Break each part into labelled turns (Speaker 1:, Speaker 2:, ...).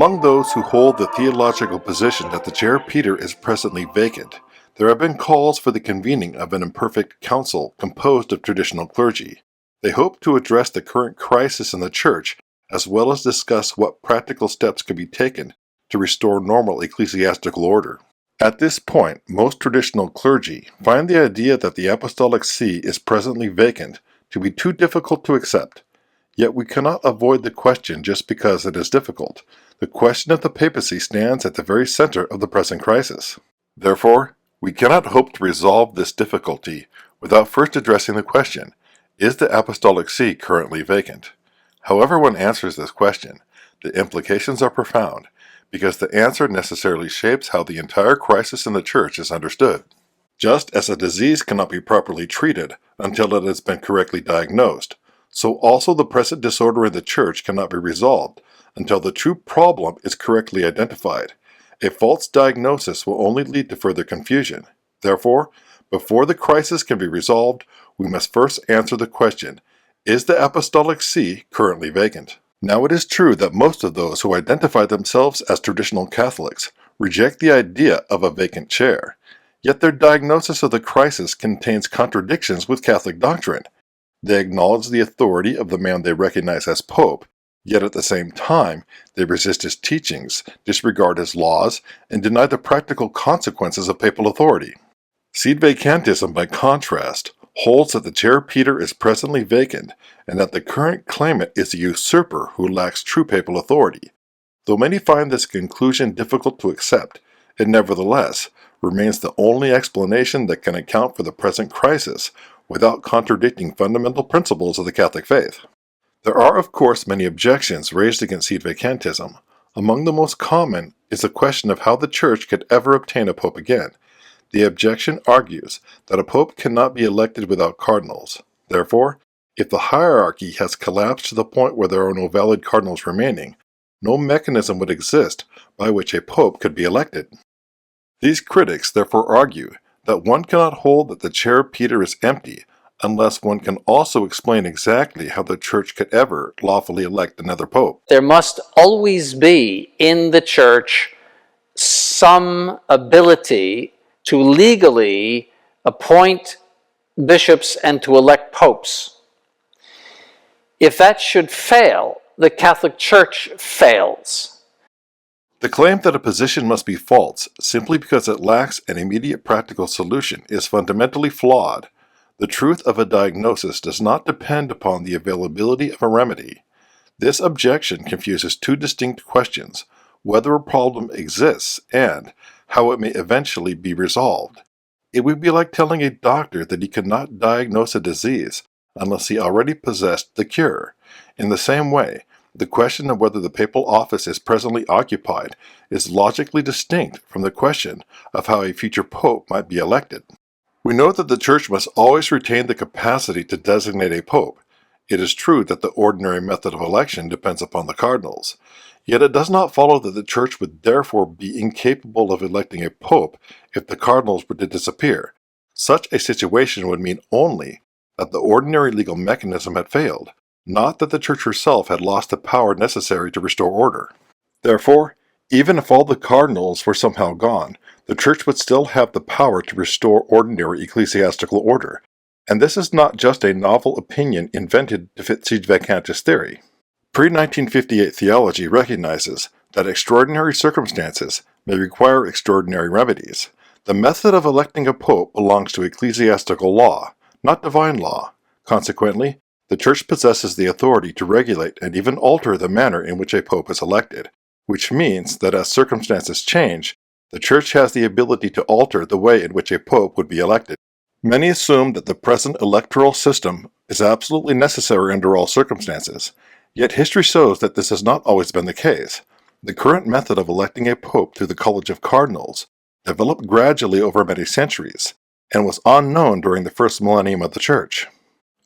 Speaker 1: Among those who hold the theological position that the chair Peter is presently vacant, there have been calls for the convening of an imperfect council composed of traditional clergy. They hope to address the current crisis in the church as well as discuss what practical steps could be taken to restore normal ecclesiastical order. At this point, most traditional clergy find the idea that the apostolic see is presently vacant to be too difficult to accept. Yet we cannot avoid the question just because it is difficult. The question of the papacy stands at the very center of the present crisis. Therefore, we cannot hope to resolve this difficulty without first addressing the question, is the apostolic see currently vacant? However one answers this question, the implications are profound, because the answer necessarily shapes how the entire crisis in the church is understood. Just as a disease cannot be properly treated until it has been correctly diagnosed, so also the present disorder in the church cannot be resolved until the true problem is correctly identified. A false diagnosis will only lead to further confusion. Therefore, before the crisis can be resolved, we must first answer the question, is the apostolic see currently vacant? Now it is true that most of those who identify themselves as traditional Catholics reject the idea of a vacant chair, yet their diagnosis of the crisis contains contradictions with Catholic doctrine. They acknowledge the authority of the man they recognize as Pope, yet at the same time they resist his teachings, disregard his laws, and deny the practical consequences of papal authority. Seed vacantism, by contrast, holds that the chair Peter is presently vacant and that the current claimant is a usurper who lacks true papal authority. Though many find this conclusion difficult to accept, it nevertheless remains the only explanation that can account for the present crisis without contradicting fundamental principles of the Catholic faith. There are, of course, many objections raised against seed vacantism. Among the most common is the question of how the Church could ever obtain a pope again. The objection argues that a pope cannot be elected without cardinals. Therefore, if the hierarchy has collapsed to the point where there are no valid cardinals remaining, no mechanism would exist by which a pope could be elected. These critics therefore argue that one cannot hold that the chair Peter is empty unless one can also explain exactly how the Church could ever lawfully elect another pope.
Speaker 2: There must always be in the Church some ability to legally appoint bishops and to elect popes. If that should fail, the Catholic Church fails.
Speaker 1: The claim that a position must be false simply because it lacks an immediate practical solution is fundamentally flawed. The truth of a diagnosis does not depend upon the availability of a remedy. This objection confuses two distinct questions: whether a problem exists and how it may eventually be resolved. It would be like telling a doctor that he could not diagnose a disease unless he already possessed the cure. In the same way, the question of whether the papal office is presently occupied is logically distinct from the question of how a future pope might be elected. We know that the Church must always retain the capacity to designate a pope. It is true that the ordinary method of election depends upon the cardinals. Yet it does not follow that the Church would therefore be incapable of electing a pope if the cardinals were to disappear. Such a situation would mean only that the ordinary legal mechanism had failed, not that the Church herself had lost the power necessary to restore order. Therefore, even if all the cardinals were somehow gone, the Church would still have the power to restore ordinary ecclesiastical order. And this is not just a novel opinion invented to fit seed vacantis theory. Pre-1958 theology recognizes that extraordinary circumstances may require extraordinary remedies. The method of electing a pope belongs to ecclesiastical law, not divine law. Consequently, the Church possesses the authority to regulate and even alter the manner in which a pope is elected, which means that as circumstances change, the Church has the ability to alter the way in which a pope would be elected. Many assume that the present electoral system is absolutely necessary under all circumstances, yet history shows that this has not always been the case. The current method of electing a pope through the College of Cardinals developed gradually over many centuries, and was unknown during the first millennium of the Church.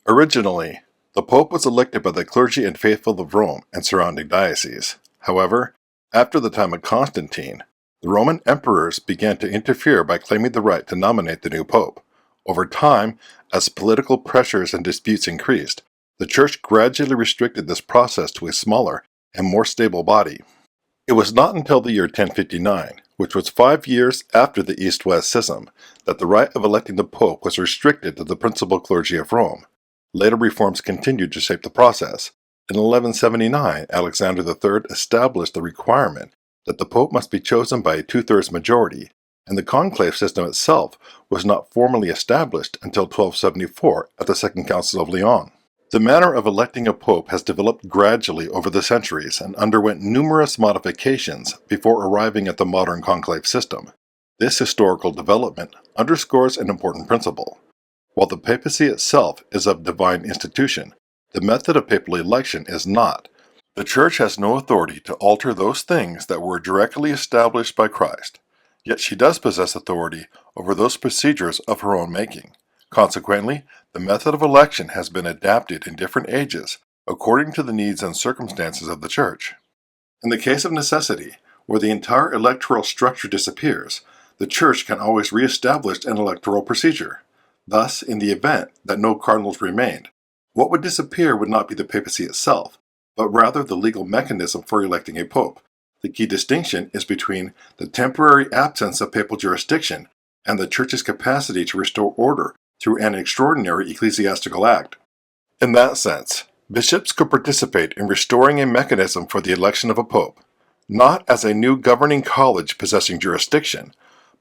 Speaker 1: Originally, the pope was elected by the clergy and faithful of Rome and surrounding dioceses. However, after the time of Constantine, the Roman emperors began to interfere by claiming the right to nominate the new pope. Over time, as political pressures and disputes increased, the Church gradually restricted this process to a smaller and more stable body. It was not until the year 1059, which was 5 years after the East-West Schism, that the right of electing the Pope was restricted to the principal clergy of Rome. Later reforms continued to shape the process. In 1179, Alexander III established the requirement that the Pope must be chosen by a two-thirds majority, and the conclave system itself was not formally established until 1274 at the Second Council of Lyon. The manner of electing a pope has developed gradually over the centuries and underwent numerous modifications before arriving at the modern conclave system. This historical development underscores an important principle. While the papacy itself is of divine institution, the method of papal election is not. The Church has no authority to alter those things that were directly established by Christ, yet she does possess authority over those procedures of her own making. Consequently, the method of election has been adapted in different ages according to the needs and circumstances of the Church. In the case of necessity, where the entire electoral structure disappears, the Church can always re-establish an electoral procedure. Thus, in the event that no cardinals remained, what would disappear would not be the papacy itself, but rather the legal mechanism for electing a pope. The key distinction is between the temporary absence of papal jurisdiction and the Church's capacity to restore order through an extraordinary ecclesiastical act. In that sense, bishops could participate in restoring a mechanism for the election of a pope, not as a new governing college possessing jurisdiction,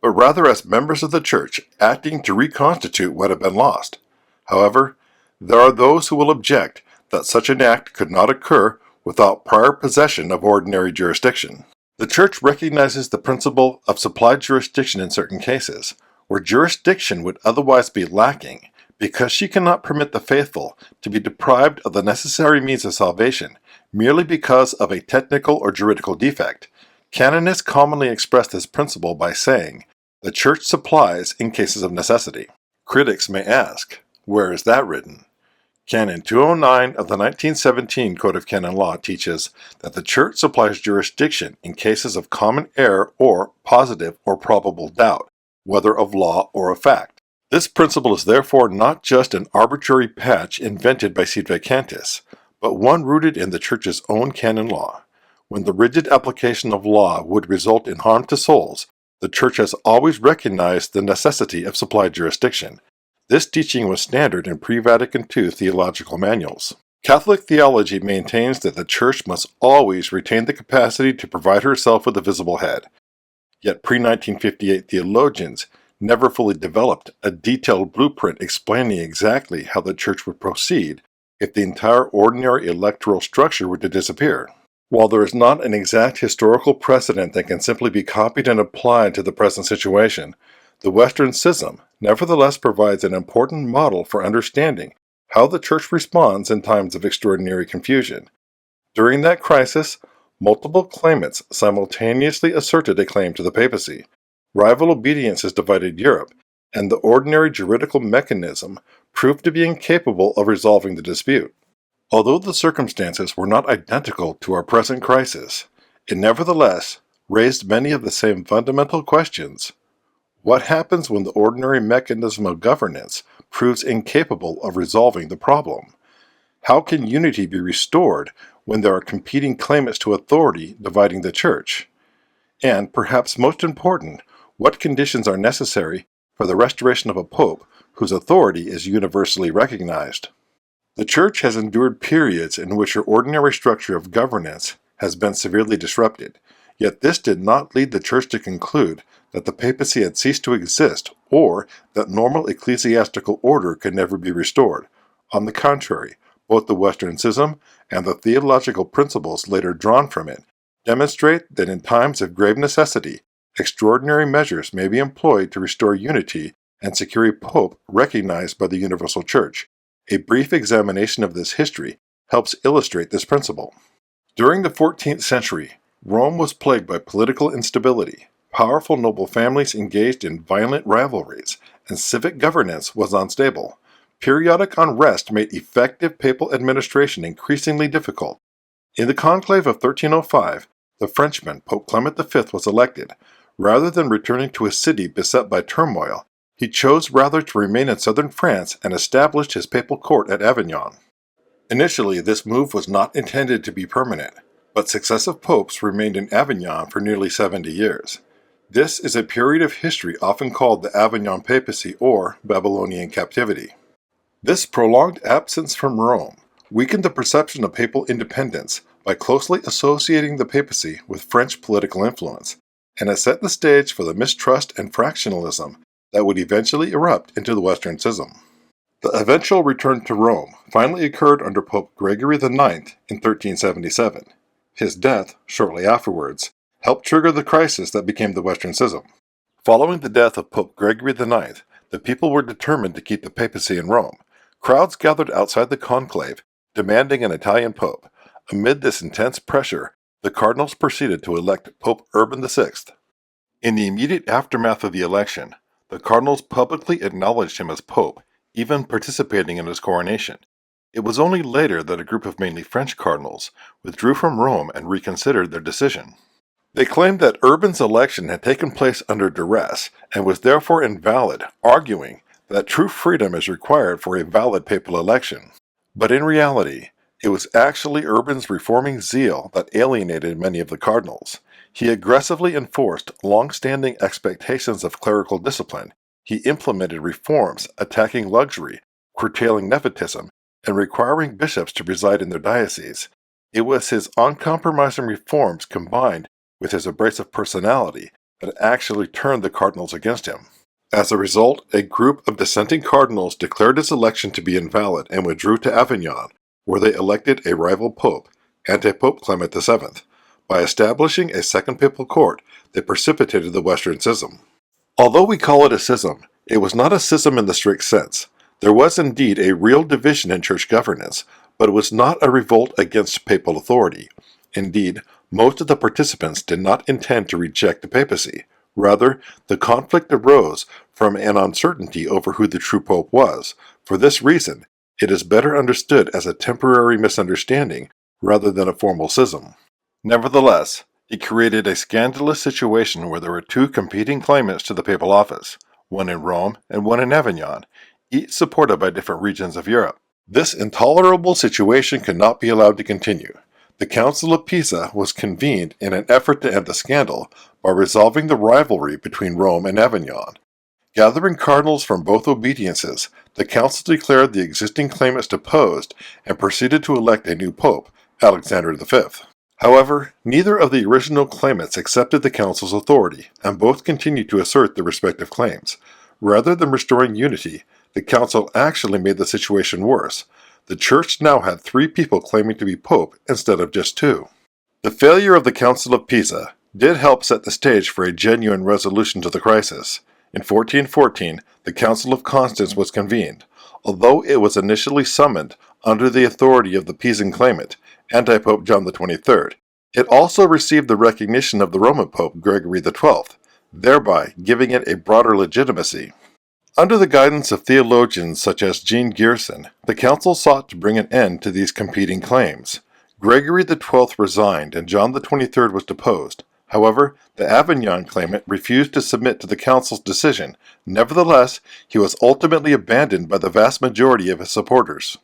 Speaker 1: but rather as members of the Church acting to reconstitute what had been lost. However, there are those who will object that such an act could not occur without prior possession of ordinary jurisdiction. The Church recognizes the principle of supplied jurisdiction in certain cases, where jurisdiction would otherwise be lacking, because she cannot permit the faithful to be deprived of the necessary means of salvation merely because of a technical or juridical defect. Canonists commonly express this principle by saying, "The Church supplies in cases of necessity." Critics may ask, where is that written? Canon 209 of the 1917 Code of Canon Law teaches that the Church supplies jurisdiction in cases of common error or positive or probable doubt, whether of law or of fact. This principle is therefore not just an arbitrary patch invented by Sid Vacantis, but one rooted in the Church's own canon law. When the rigid application of law would result in harm to souls, the Church has always recognized the necessity of supplied jurisdiction. This teaching was standard in pre-Vatican II theological manuals. Catholic theology maintains that the Church must always retain the capacity to provide herself with a visible head. Yet pre-1958 theologians never fully developed a detailed blueprint explaining exactly how the Church would proceed if the entire ordinary electoral structure were to disappear. While there is not an exact historical precedent that can simply be copied and applied to the present situation, the Western Schism nevertheless provides an important model for understanding how the Church responds in times of extraordinary confusion. During that crisis, multiple claimants simultaneously asserted a claim to the papacy. Rival obediences divided Europe, and the ordinary juridical mechanism proved to be incapable of resolving the dispute. Although the circumstances were not identical to our present crisis, it nevertheless raised many of the same fundamental questions. What happens when the ordinary mechanism of governance proves incapable of resolving the problem? How can unity be restored when there are competing claimants to authority dividing the Church? And, perhaps most important, what conditions are necessary for the restoration of a pope whose authority is universally recognized? The Church has endured periods in which her ordinary structure of governance has been severely disrupted, yet this did not lead the Church to conclude that the papacy had ceased to exist or that normal ecclesiastical order could never be restored. On the contrary, both the Western Schism and the theological principles later drawn from it demonstrate that in times of grave necessity, extraordinary measures may be employed to restore unity and secure a pope recognized by the universal Church. A brief examination of this history helps illustrate this principle. During the 14th century, Rome was plagued by political instability. Powerful noble families engaged in violent rivalries, and civic governance was unstable. Periodic unrest made effective papal administration increasingly difficult. In the conclave of 1305, the Frenchman Pope Clement V was elected. Rather than returning to a city beset by turmoil, he chose rather to remain in southern France and established his papal court at Avignon. Initially, this move was not intended to be permanent. but successive popes remained in Avignon for nearly 70 years. This is a period of history often called the Avignon Papacy or Babylonian Captivity. This prolonged absence from Rome weakened the perception of papal independence by closely associating the papacy with French political influence, and it set the stage for the mistrust and fractionalism that would eventually erupt into the Western Schism. The eventual return to Rome finally occurred under Pope Gregory IX in 1377. His death, shortly afterwards, helped trigger the crisis that became the Western Schism. Following the death of Pope Gregory IX, the people were determined to keep the papacy in Rome. Crowds gathered outside the conclave, demanding an Italian pope. Amid this intense pressure, the cardinals proceeded to elect Pope Urban VI. In the immediate aftermath of the election, the cardinals publicly acknowledged him as pope, even participating in his coronation. It was only later that a group of mainly French cardinals withdrew from Rome and reconsidered their decision. They claimed that Urban's election had taken place under duress and was therefore invalid, arguing that true freedom is required for a valid papal election. But in reality, it was actually Urban's reforming zeal that alienated many of the cardinals. He aggressively enforced long-standing expectations of clerical discipline. He implemented reforms attacking luxury, curtailing nepotism, and requiring bishops to reside in their dioceses. It was his uncompromising reforms combined with his abrasive personality that actually turned the cardinals against him. As a result, a group of dissenting cardinals declared his election to be invalid and withdrew to Avignon, where they elected a rival pope, Antipope Clement VII. By establishing a second papal court, they precipitated the Western Schism. Although we call it a schism, it was not a schism in the strict sense. There was indeed a real division in church governance, but it was not a revolt against papal authority. Indeed, most of the participants did not intend to reject the papacy. Rather, the conflict arose from an uncertainty over who the true pope was. For this reason, it is better understood as a temporary misunderstanding rather than a formal schism. Nevertheless, it created a scandalous situation where there were two competing claimants to the papal office, one in Rome and one in Avignon, each supported by different regions of Europe. This intolerable situation could not be allowed to continue. The Council of Pisa was convened in an effort to end the scandal by resolving the rivalry between Rome and Avignon. Gathering cardinals from both obediences, the council declared the existing claimants deposed and proceeded to elect a new pope, Alexander V. However, neither of the original claimants accepted the council's authority, and both continued to assert their respective claims. Rather than restoring unity, the council actually made the situation worse. The church now had 3 people claiming to be pope instead of just 2. The failure of the Council of Pisa did help set the stage for a genuine resolution to the crisis. In 1414, the Council of Constance was convened. Although it was initially summoned under the authority of the Pisan claimant, Antipope John XXIII, it also received the recognition of the Roman Pope Gregory XII, thereby giving it a broader legitimacy. Under the guidance of theologians such as Jean Gerson, the council sought to bring an end to these competing claims. Gregory XII resigned and John XXIII was deposed. However, the Avignon claimant refused to submit to the council's decision. Nevertheless, he was ultimately abandoned by the vast majority of his supporters.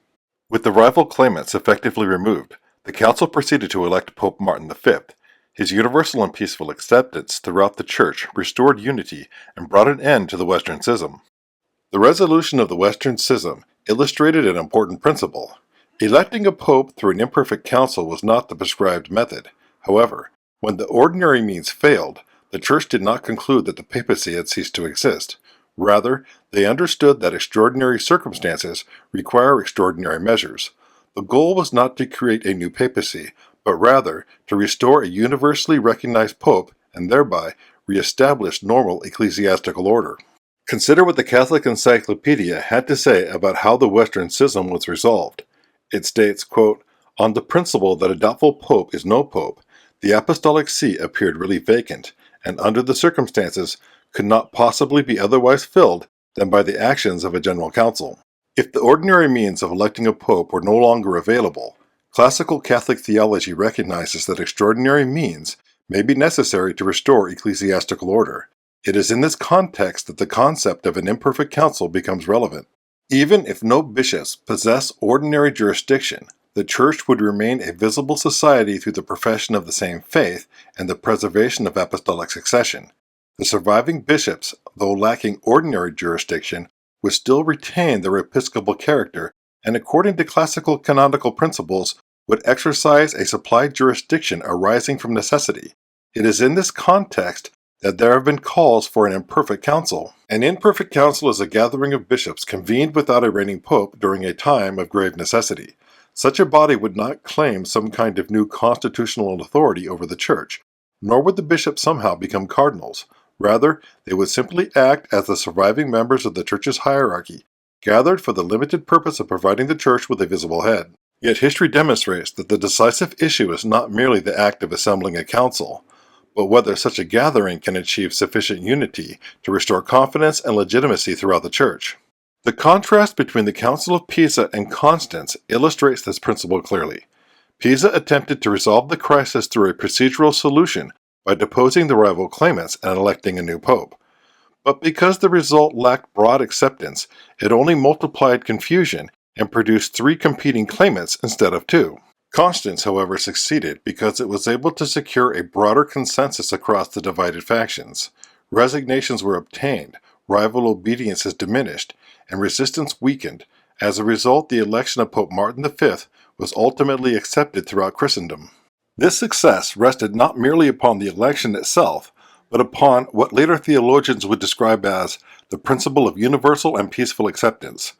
Speaker 1: With the rival claimants effectively removed, the council proceeded to elect Pope Martin V. His universal and peaceful acceptance throughout the Church restored unity and brought an end to the Western Schism. The resolution of the Western Schism illustrated an important principle. Electing a pope through an imperfect council was not the prescribed method. However, when the ordinary means failed, the Church did not conclude that the papacy had ceased to exist. Rather, they understood that extraordinary circumstances require extraordinary measures. The goal was not to create a new papacy, but rather to restore a universally recognized pope and thereby re-establish normal ecclesiastical order. Consider what the Catholic Encyclopedia had to say about how the Western Schism was resolved. It states, quote, "On the principle that a doubtful pope is no pope, the apostolic see appeared really vacant, and under the circumstances could not possibly be otherwise filled than by the actions of a general council." If the ordinary means of electing a pope were no longer available, classical Catholic theology recognizes that extraordinary means may be necessary to restore ecclesiastical order. It is in this context that the concept of an imperfect council becomes relevant. Even if no bishops possess ordinary jurisdiction, The Church would remain a visible society through the profession of the same faith and the preservation of apostolic succession. The surviving bishops, though lacking ordinary jurisdiction, would still retain their episcopal character and, according to classical canonical principles, would exercise a supplied jurisdiction arising from necessity. It is in this context that there have been calls for an imperfect council. An imperfect council is a gathering of bishops convened without a reigning pope during a time of grave necessity. Such a body would not claim some kind of new constitutional authority over the Church, nor would the bishops somehow become cardinals. Rather, they would simply act as the surviving members of the Church's hierarchy, gathered for the limited purpose of providing the Church with a visible head. Yet history demonstrates that the decisive issue is not merely the act of assembling a council, but whether such a gathering can achieve sufficient unity to restore confidence and legitimacy throughout the Church. The contrast between the Council of Pisa and Constance illustrates this principle clearly. Pisa attempted to resolve the crisis through a procedural solution by deposing the rival claimants and electing a new pope. But because the result lacked broad acceptance, it only multiplied confusion and produced 3 competing claimants instead of 2. Constance, however, succeeded because it was able to secure a broader consensus across the divided factions. Resignations were obtained, rival obediences diminished, and resistance weakened. As a result, the election of Pope Martin V was ultimately accepted throughout Christendom. This success rested not merely upon the election itself, but upon what later theologians would describe as the principle of universal and peaceful acceptance.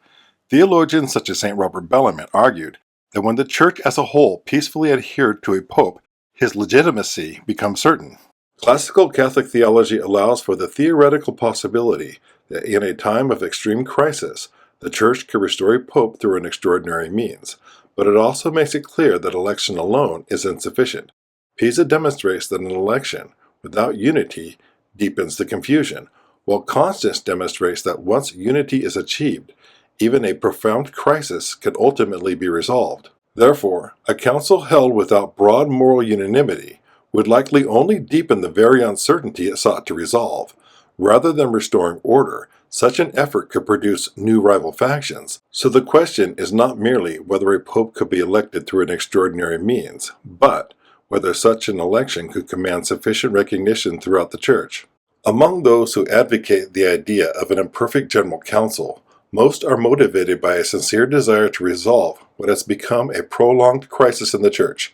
Speaker 1: Theologians such as St. Robert Bellarmine argued that when the Church as a whole peacefully adhered to a pope, his legitimacy becomes certain. Classical Catholic theology allows for the theoretical possibility that in a time of extreme crisis, the Church can restore a pope through an extraordinary means, but it also makes it clear that election alone is insufficient. Pisa demonstrates that an election without unity deepens the confusion, while Constance demonstrates that once unity is achieved, even a profound crisis can ultimately be resolved. Therefore, a council held without broad moral unanimity would likely only deepen the very uncertainty it sought to resolve. Rather than restoring order, such an effort could produce new rival factions. So the question is not merely whether a pope could be elected through an extraordinary means, but whether such an election could command sufficient recognition throughout the Church. Among those who advocate the idea of an imperfect general council, most are motivated by a sincere desire to resolve what has become a prolonged crisis in the Church.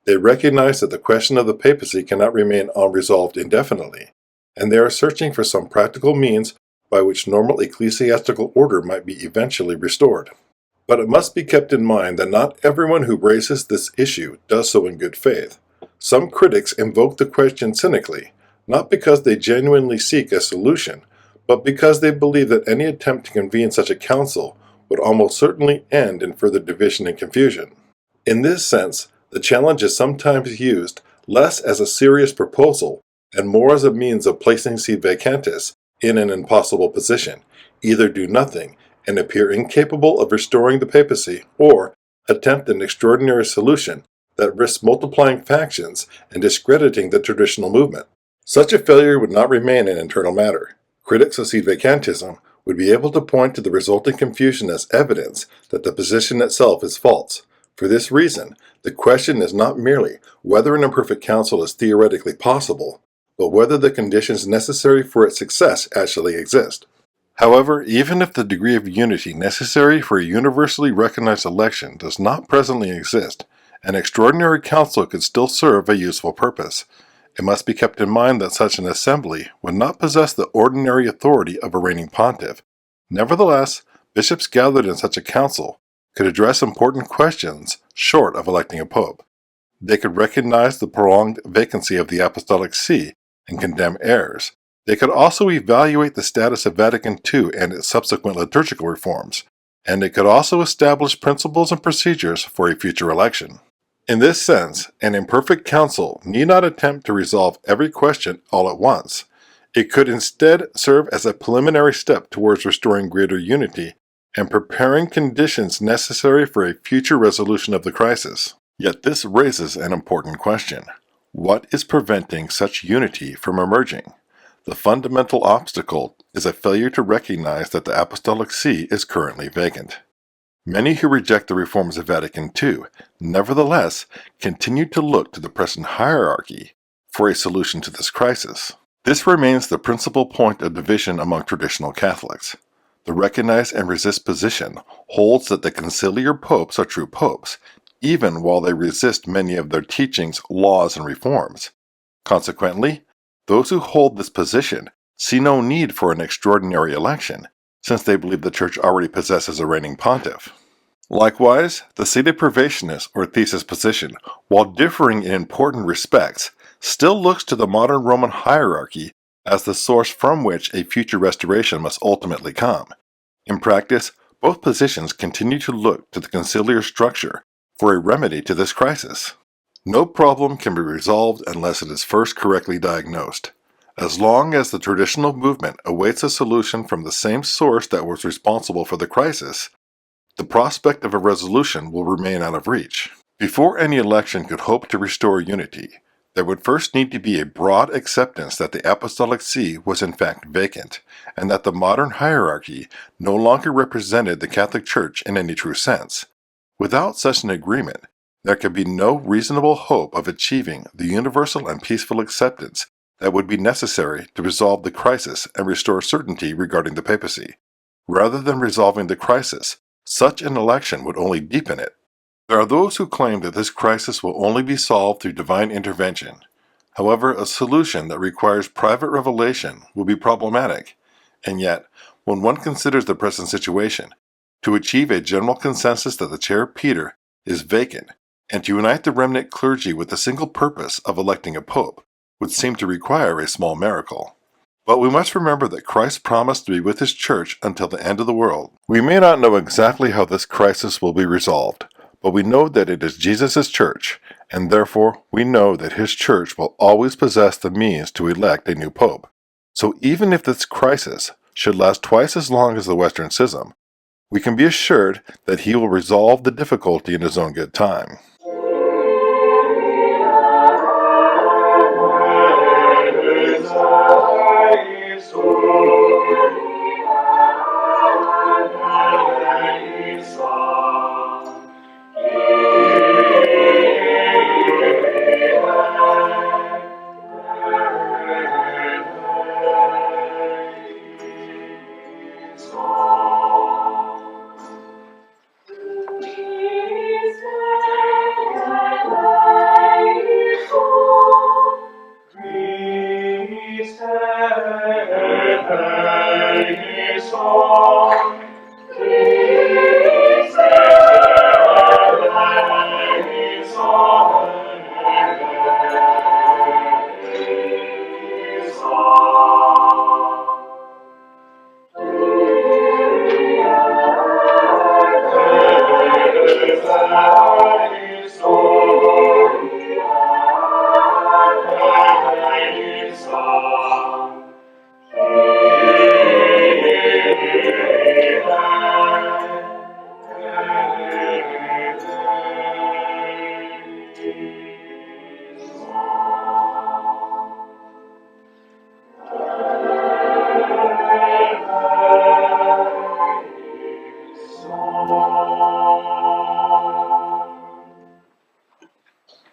Speaker 1: They recognize that the question of the papacy cannot remain unresolved indefinitely, and they are searching for some practical means by which normal ecclesiastical order might be eventually restored. But it must be kept in mind that not everyone who raises this issue does so in good faith. Some critics invoke the question cynically, not because they genuinely seek a solution, but because they believe that any attempt to convene such a council would almost certainly end in further division and confusion. In this sense, the challenge is sometimes used less as a serious proposal and more as a means of placing sed vacantis in an impossible position, either do nothing and appear incapable of restoring the papacy, or attempt an extraordinary solution that risks multiplying factions and discrediting the traditional movement. Such a failure would not remain an internal matter. Critics of sed vacantism would be able to point to the resulting confusion as evidence that the position itself is false. For this reason, the question is not merely whether an imperfect council is theoretically possible, but whether the conditions necessary for its success actually exist. However, even if the degree of unity necessary for a universally recognized election does not presently exist, an extraordinary council could still serve a useful purpose. It must be kept in mind that such an assembly would not possess the ordinary authority of a reigning pontiff. Nevertheless, bishops gathered in such a council could address important questions short of electing a pope. They could recognize the prolonged vacancy of the apostolic see and condemn errors. They could also evaluate the status of Vatican II and its subsequent liturgical reforms, and it could also establish principles and procedures for a future election. In this sense, an imperfect council need not attempt to resolve every question all at once. It could instead serve as a preliminary step towards restoring greater unity and preparing conditions necessary for a future resolution of the crisis. Yet this raises an important question. What is preventing such unity from emerging? The fundamental obstacle is a failure to recognize that the apostolic see is currently vacant. Many who reject the reforms of Vatican II, nevertheless, continue to look to the present hierarchy for a solution to this crisis. This remains the principal point of division among traditional Catholics. The recognize and resist position holds that the conciliar popes are true popes, even while they resist many of their teachings, laws, and reforms. Consequently, those who hold this position see no need for an extraordinary election, since they believe the Church already possesses a reigning pontiff. Likewise, the seated pervationist or thesis position, while differing in important respects, still looks to the modern Roman hierarchy as the source from which a future restoration must ultimately come. In practice, both positions continue to look to the conciliar structure for a remedy to this crisis. No problem can be resolved unless it is first correctly diagnosed. As long as the traditional movement awaits a solution from the same source that was responsible for the crisis, the prospect of a resolution will remain out of reach. Before any election could hope to restore unity, there would first need to be a broad acceptance that the Apostolic See was in fact vacant, and that the modern hierarchy no longer represented the Catholic Church in any true sense. Without such an agreement, there could be no reasonable hope of achieving the universal and peaceful acceptance that would be necessary to resolve the crisis and restore certainty regarding the papacy. Rather than resolving the crisis, such an election would only deepen it. There are those who claim that this crisis will only be solved through divine intervention. However, a solution that requires private revelation will be problematic, and yet, when one considers the present situation, to achieve a general consensus that the chair of Peter is vacant, and to unite the remnant clergy with the single purpose of electing a pope, would seem to require a small miracle. But we must remember that Christ promised to be with his church until the end of the world. We may not know exactly how this crisis will be resolved, but we know that it is Jesus' church, and therefore we know that his church will always possess the means to elect a new pope. So even if this crisis should last twice as long as the Western Schism, we can be assured that he will resolve the difficulty in his own good time.
Speaker 3: Soul.